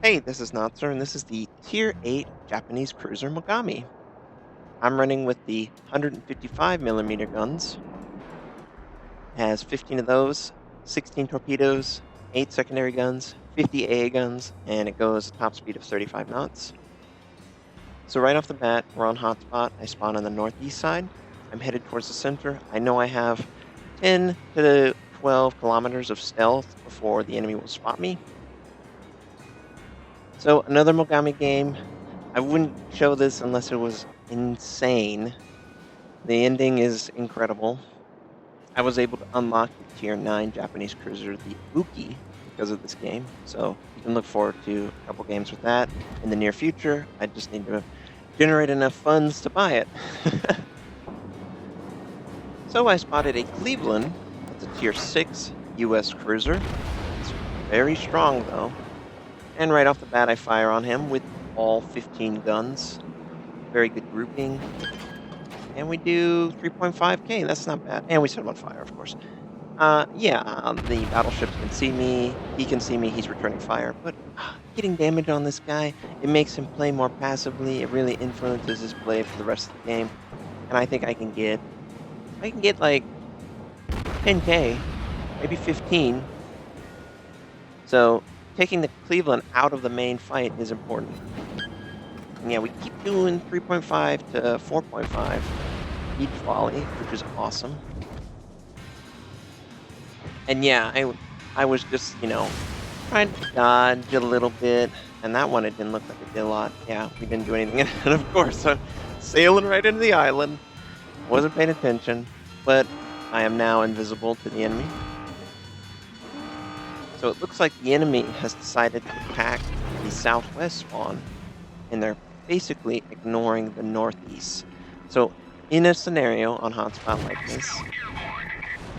Hey, this is Notser, and this is the Tier 8 Japanese cruiser Mogami. I'm running with the 155 millimeter guns. It has 15 of those, 16 torpedoes, 8 secondary guns, 50 AA guns, and it goes a top speed of 35 knots. So right off the bat, we're on hotspot. I spawn on the northeast side. I'm headed towards the center. I know I have 10 to 12 kilometers of stealth before the enemy will spot me. So another Mogami game. I wouldn't show this unless it was insane. The ending is incredible. I was able to unlock the Tier 9 Japanese cruiser, the Uki, because of this game. So you can look forward to a couple games with that in the near future. I just need to generate enough funds to buy it. So I spotted a Cleveland. That's a Tier 6 US cruiser. It's very strong though. And right off the bat, I fire on him with all 15 guns. Very good grouping. And we do 3.5k. That's not bad. And we set him on fire, of course. The battleships can see me. He can see me. He's returning fire. But getting damage on this guy, it makes him play more passively. It really influences his play for the rest of the game. And I think I can get like 10k, maybe 15. So taking the Cleveland out of the main fight is important. And yeah, we keep doing 3.5 to 4.5 each volley, which is awesome. And yeah, I was just, trying to dodge a little bit. And that one, it didn't look like it did a lot. Yeah, we didn't do anything. And of course, I'm sailing right into the island. Wasn't paying attention, but I am now invisible to the enemy. So it looks like the enemy has decided to attack the southwest spawn, and they're basically ignoring the northeast. So in a scenario on hotspot like this,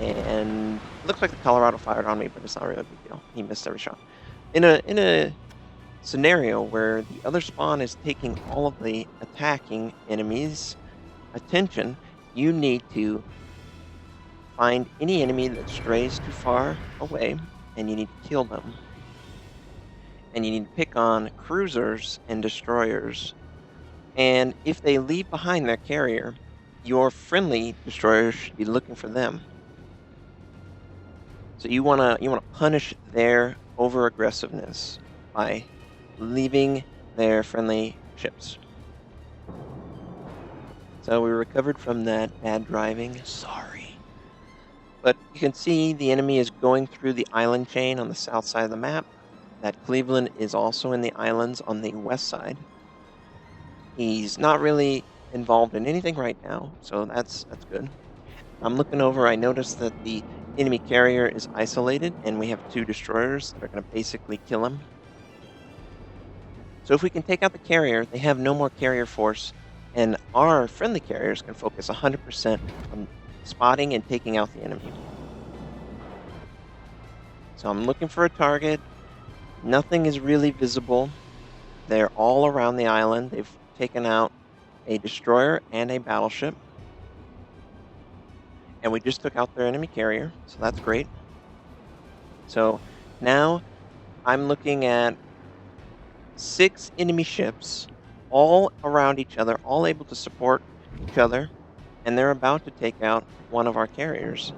and it looks like the Colorado fired on me, but it's not really a big deal. He missed every shot. In a scenario where the other spawn is taking all of the attacking enemies' attention, you need to find any enemy that strays too far away, and you need to kill them. And you need to pick on cruisers and destroyers. And if they leave behind their carrier, your friendly destroyers should be looking for them. So you wanna punish their over-aggressiveness by leaving their friendly ships. So we recovered from that bad driving. Sorry. But you can see the enemy is going through the island chain on the south side of the map. That Cleveland is also in the islands on the west side. He's not really involved in anything right now, so that's good. I'm looking over, I noticed that the enemy carrier is isolated, and we have 2 destroyers that are going to basically kill him. So if we can take out the carrier, they have no more carrier force, and our friendly carriers can focus 100% on spotting and taking out the enemy. So I'm looking for a target. Nothing is really visible. They're all around the island. They've taken out a destroyer and a battleship. And we just took out their enemy carrier, so that's great. So now I'm looking at 6 enemy ships all around each other, all able to support each other, and they're about to take out one of our carriers.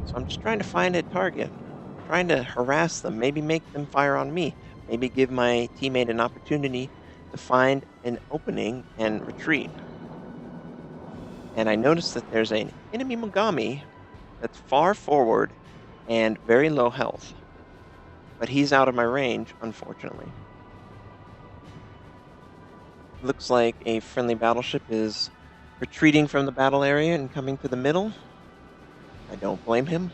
So I'm just trying to find a target, trying to harass them, maybe make them fire on me, maybe give my teammate an opportunity to find an opening and retreat. And I noticed that there's an enemy Mogami that's far forward and very low health. But he's out of my range, unfortunately. Looks like a friendly battleship is retreating from the battle area and coming to the middle. I don't blame him.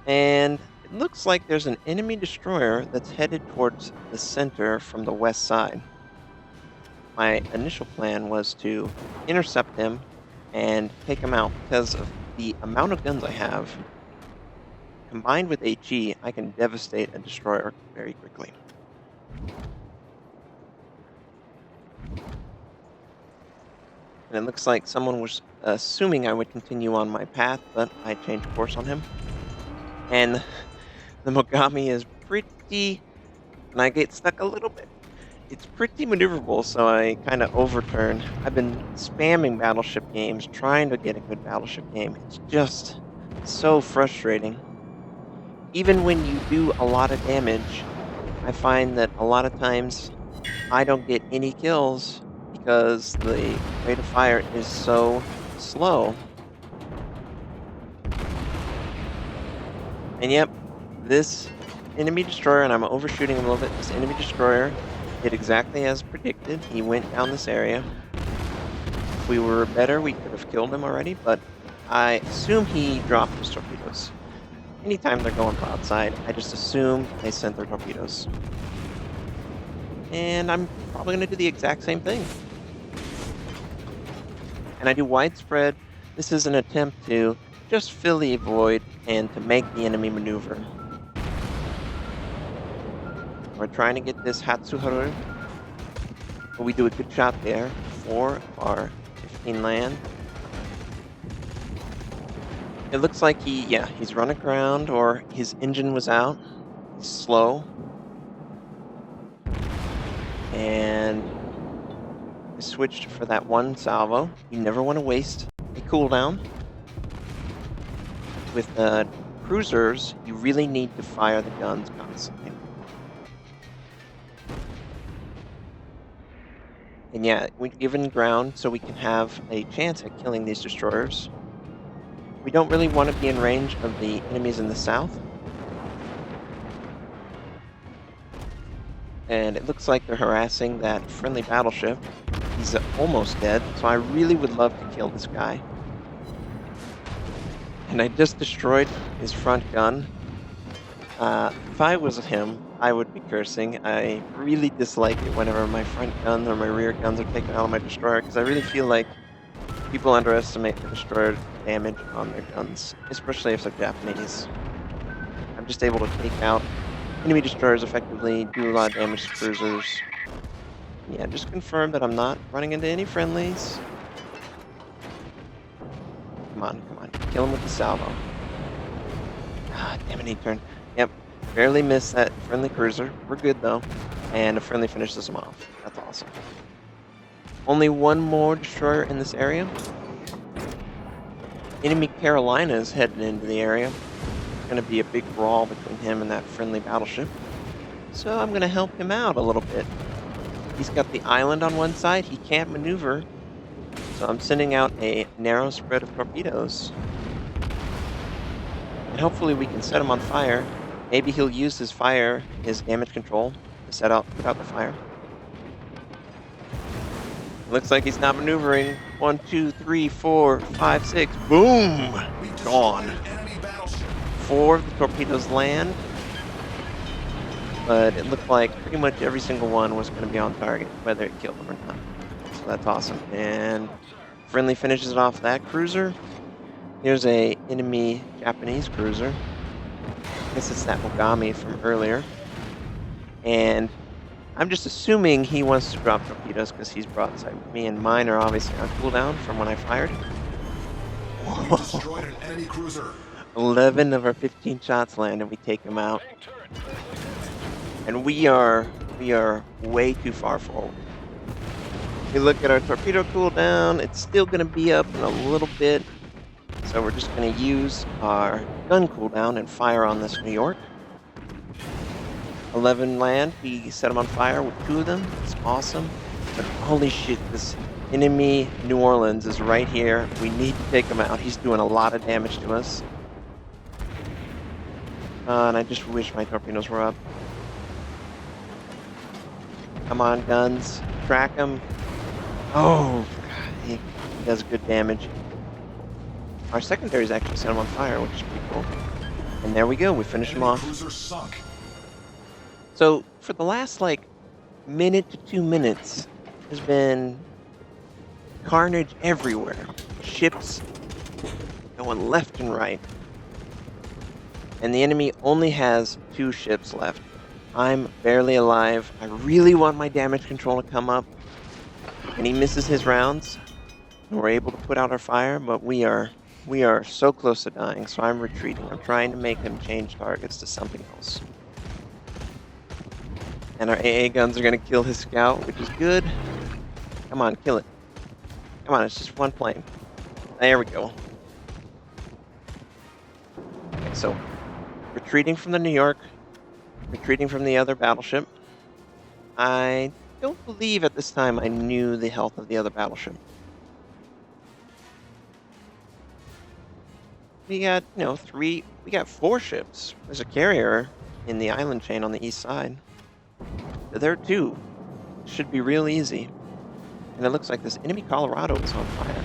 And it looks like there's an enemy destroyer that's headed towards the center from the west side. My initial plan was to intercept him and take him out because of the amount of guns I have. Combined with HE, I can devastate a destroyer very quickly. And it looks like someone was assuming I would continue on my path, but I changed course on him. And the Mogami is pretty, and I get stuck a little bit. It's pretty maneuverable, so I kind of overturn. I've been spamming battleship games, trying to get a good battleship game. It's just so frustrating. Even when you do a lot of damage, I find that a lot of times I don't get any kills because the rate of fire is so slow. And yep, this enemy destroyer, and I'm overshooting a little bit, this enemy destroyer did exactly as predicted. He went down this area. If we were better, we could have killed him already, but I assume he dropped his torpedoes. Anytime they're going broadside, I just assume they sent their torpedoes. And I'm probably going to do the exact same thing. And I do widespread. This is an attempt to just fill the void and to make the enemy maneuver. We're trying to get this Hatsuharu. But we do a good shot there for our 15 land. It looks like he's run aground or his engine was out. He's slow. And I switched for that one salvo. You never want to waste a cooldown. With the cruisers, you really need to fire the guns constantly. And yeah, we're given ground so we can have a chance at killing these destroyers. We don't really want to be in range of the enemies in the south. And it looks like they're harassing that friendly battleship. He's almost dead, so I really would love to kill this guy. And I just destroyed his front gun. If I was him, I would be cursing. I really dislike it whenever my front gun or my rear guns are taken out of my destroyer, because I really feel like people underestimate the destroyer damage on their guns, especially if they're Japanese. I'm just able to take out enemy destroyers effectively, do a lot of damage to cruisers. Yeah, just confirm that I'm not running into any friendlies. Come on, come on. Kill him with the salvo. Ah, damn it, he turned. Yep, barely missed that friendly cruiser. We're good, though. And a friendly finishes him off. That's awesome. Only one more destroyer in this area. Enemy Carolina is heading into the area. It's going to be a big brawl between him and that friendly battleship. So I'm going to help him out a little bit. He's got the island on one side. He can't maneuver. So I'm sending out a narrow spread of torpedoes. And hopefully we can set him on fire. Maybe he'll use his fire, his damage control, to put out the fire. Looks like he's not maneuvering. 1, 2, 3, 4, 5, 6. Boom! Gone. 4 of the torpedoes land. But it looked like pretty much every single one was going to be on target, whether it killed them or not. So that's awesome. And friendly finishes it off that cruiser. Here's a enemy Japanese cruiser. I guess it's that Mogami from earlier. And I'm just assuming he wants to drop torpedoes because he's broadside with me, and mine are obviously on cooldown from when I fired. You destroyed an enemy cruiser. 11 of our 15 shots land, and we take him out. And we are way too far forward. If you look at our torpedo cooldown, it's still going to be up in a little bit. So we're just going to use our gun cooldown and fire on this New York. 11 land, we set them on fire with 2 of them. It's awesome. But holy shit, this enemy New Orleans is right here. We need to take him out. He's doing a lot of damage to us. And I just wish my torpedoes were up. Come on, guns. Track him. Oh, God, he does good damage. Our secondaries actually set him on fire, which is pretty cool. And there we go. We finish him off. Cruiser sunk. So for the last minute to 2 minutes, there's been carnage everywhere. Ships going left and right. And the enemy only has 2 ships left. I'm barely alive. I really want my damage control to come up. And he misses his rounds. And we're able to put out our fire, but we are so close to dying, so I'm retreating. I'm trying to make him change targets to something else. And our AA guns are going to kill his scout, which is good. Come on, kill it. Come on, it's just one plane. There we go. Okay, so, retreating from the New York, retreating from the other battleship. I don't believe at this time I knew the health of the other battleship. We got, we got 4 ships. There's a carrier in the island chain on the east side. There too. Should be real easy. And it looks like this enemy Colorado is on fire.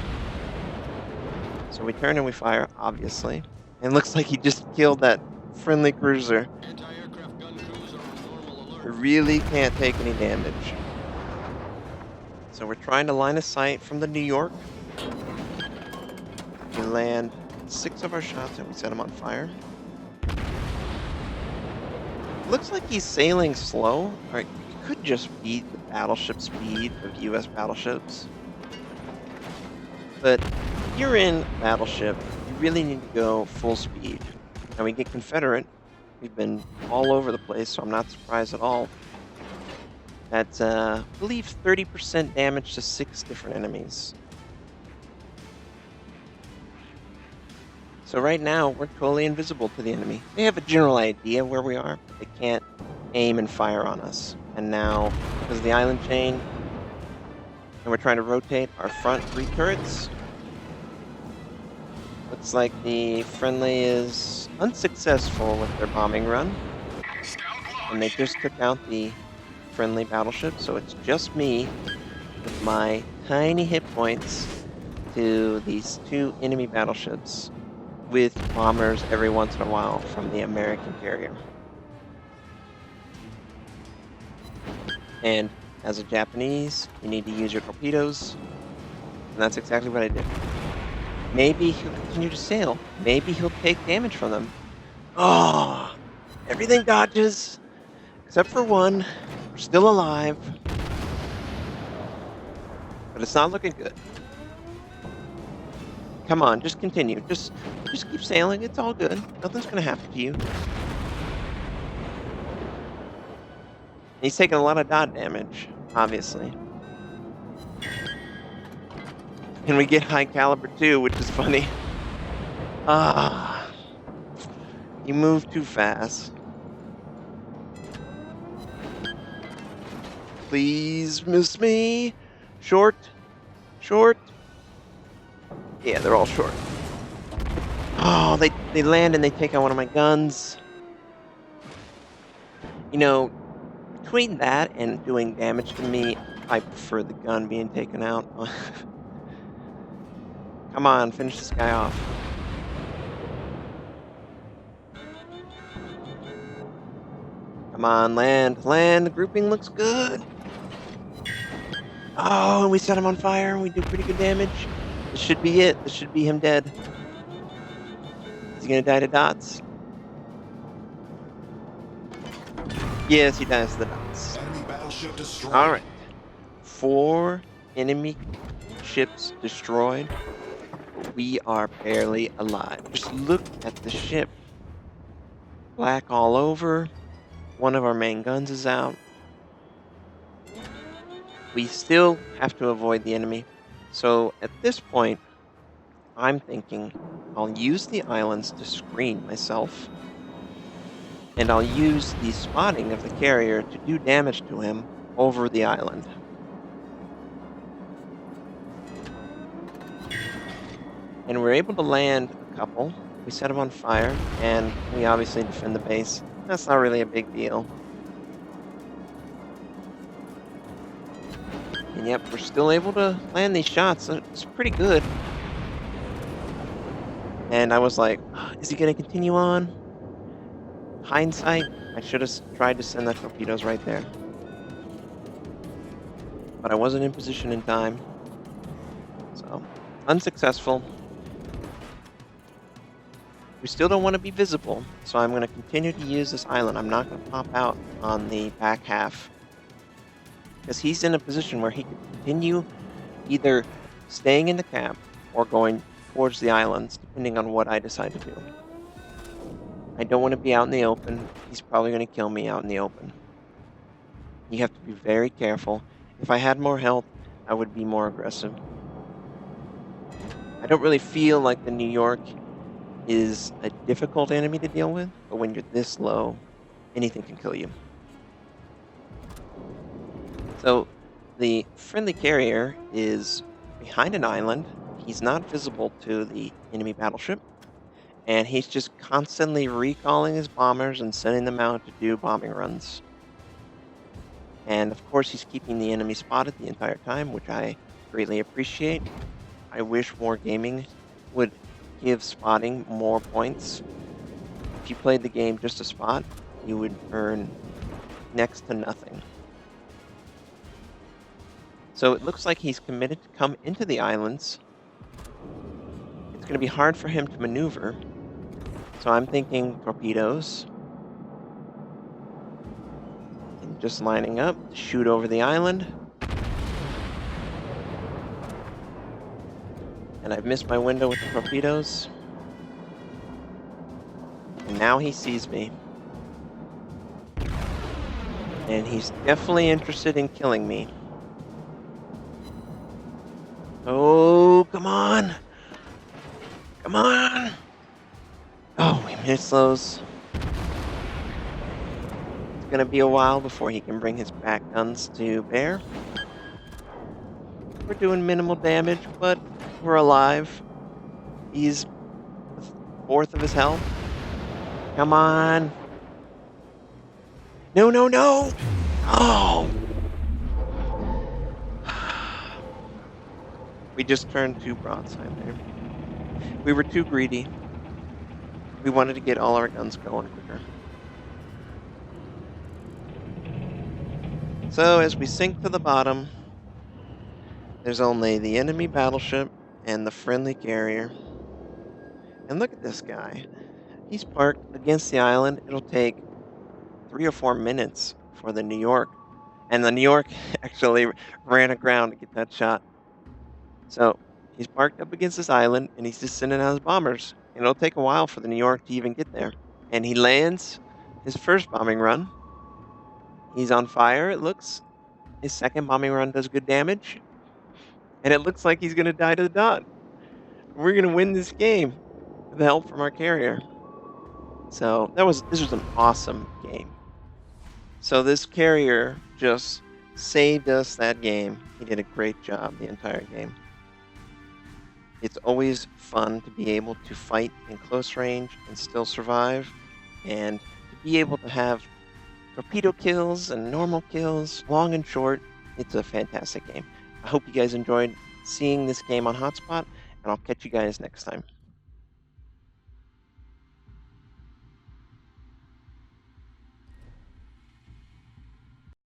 So we turn and we fire, obviously. And it looks like he just killed that friendly cruiser. Anti-aircraft gun crews are on normal We alert. really can't take any damage. So we're trying to line a sight from the New York. We land 6 of our shots and we set him on fire. Looks like he's sailing slow. Or it could just be the battleship speed of US battleships. But if you're in a battleship, you really need to go full speed. Now we get Confederate. We've been all over the place, so I'm not surprised at all. That's, I believe, 30% damage to 6 different enemies. So right now, we're totally invisible to the enemy. They have a general idea where we are, but they can't aim and fire on us. And now, because of the island chain, and we're trying to rotate our front 3 turrets, looks like the friendly is unsuccessful with their bombing run. And they just took out the friendly battleship, so it's just me with my tiny hit points to these 2 enemy battleships with bombers every once in a while from the American carrier. And as a Japanese, you need to use your torpedoes, and that's exactly what I did. Maybe he'll continue to sail. Maybe he'll take damage from them. Oh, everything dodges, except for one. We're still alive. But it's not looking good. Come on, just continue. Just keep sailing. It's all good. Nothing's going to happen to you. He's taking a lot of dot damage, obviously. And we get high caliber too, which is funny. Ah, you move too fast. Please miss me. Short. Short. Yeah, they're all short. Oh, they land and they take out one of my guns. You know, between that and doing damage to me, I prefer the gun being taken out. Come on, finish this guy off. Come on, land. Land. The grouping looks good. Oh, and we set him on fire. We do pretty good damage. This should be it. This should be him dead. Is he gonna die to dots? Yes, he dies to the dots. Enemy battleship destroyed. Alright. 4 enemy ships destroyed. We are barely alive. Just look at the ship. Black all over. One of our main guns is out. We still have to avoid the enemy. So at this point, I'm thinking I'll use the islands to screen myself. And I'll use the spotting of the carrier to do damage to him over the island. And we're able to land a couple. We set them on fire, and we obviously defend the base. That's not really a big deal. And yep, we're still able to land these shots. It's pretty good. And I was like, is he going to continue on? Hindsight, I should have tried to send the torpedoes right there. But I wasn't in position in time. So, unsuccessful. We still don't want to be visible, so I'm going to continue to use this island. I'm not going to pop out on the back half. Because he's in a position where he can continue either staying in the camp or going towards the islands, depending on what I decide to do. I don't want to be out in the open. He's probably going to kill me out in the open. You have to be very careful. If I had more health, I would be more aggressive. I don't really feel like the New York is a difficult enemy to deal with, but when you're this low, anything can kill you. So the friendly carrier is behind an island. He's not visible to the enemy battleship, and he's just constantly recalling his bombers and sending them out to do bombing runs. And of course, he's keeping the enemy spotted the entire time, which I greatly appreciate. I wish Wargaming would give spotting more points. If you played the game just to spot, you would earn next to nothing. So it looks like he's committed to come into the islands. It's going to be hard for him to maneuver. So I'm thinking torpedoes. And just lining up to shoot over the island. And I've missed my window with the torpedoes. And now he sees me. And he's definitely interested in killing me. Oh, come on. Come on. Oh, we missed those. It's going to be a while before he can bring his back guns to bear. We're doing minimal damage, but we're alive. He's a fourth of his health. Come on. No, no, no. Oh. We just turned too broadside there. We were too greedy. We wanted to get all our guns going quicker. So as we sink to the bottom, there's only the enemy battleship and the friendly carrier. And look at this guy. He's parked against the island. It'll take 3 or 4 minutes for the New York. And the New York actually ran aground to get that shot. So he's parked up against this island, and he's just sending out his bombers. And it'll take a while for the New York to even get there. And he lands his first bombing run. He's on fire, it looks. His second bombing run does good damage. And it looks like he's going to die to the dot. We're going to win this game with the help from our carrier. So this was an awesome game. So this carrier just saved us that game. He did a great job the entire game. It's always fun to be able to fight in close range and still survive, and to be able to have torpedo kills and normal kills, long and short. It's a fantastic game. I hope you guys enjoyed seeing this game on Hotspot, and I'll catch you guys next time.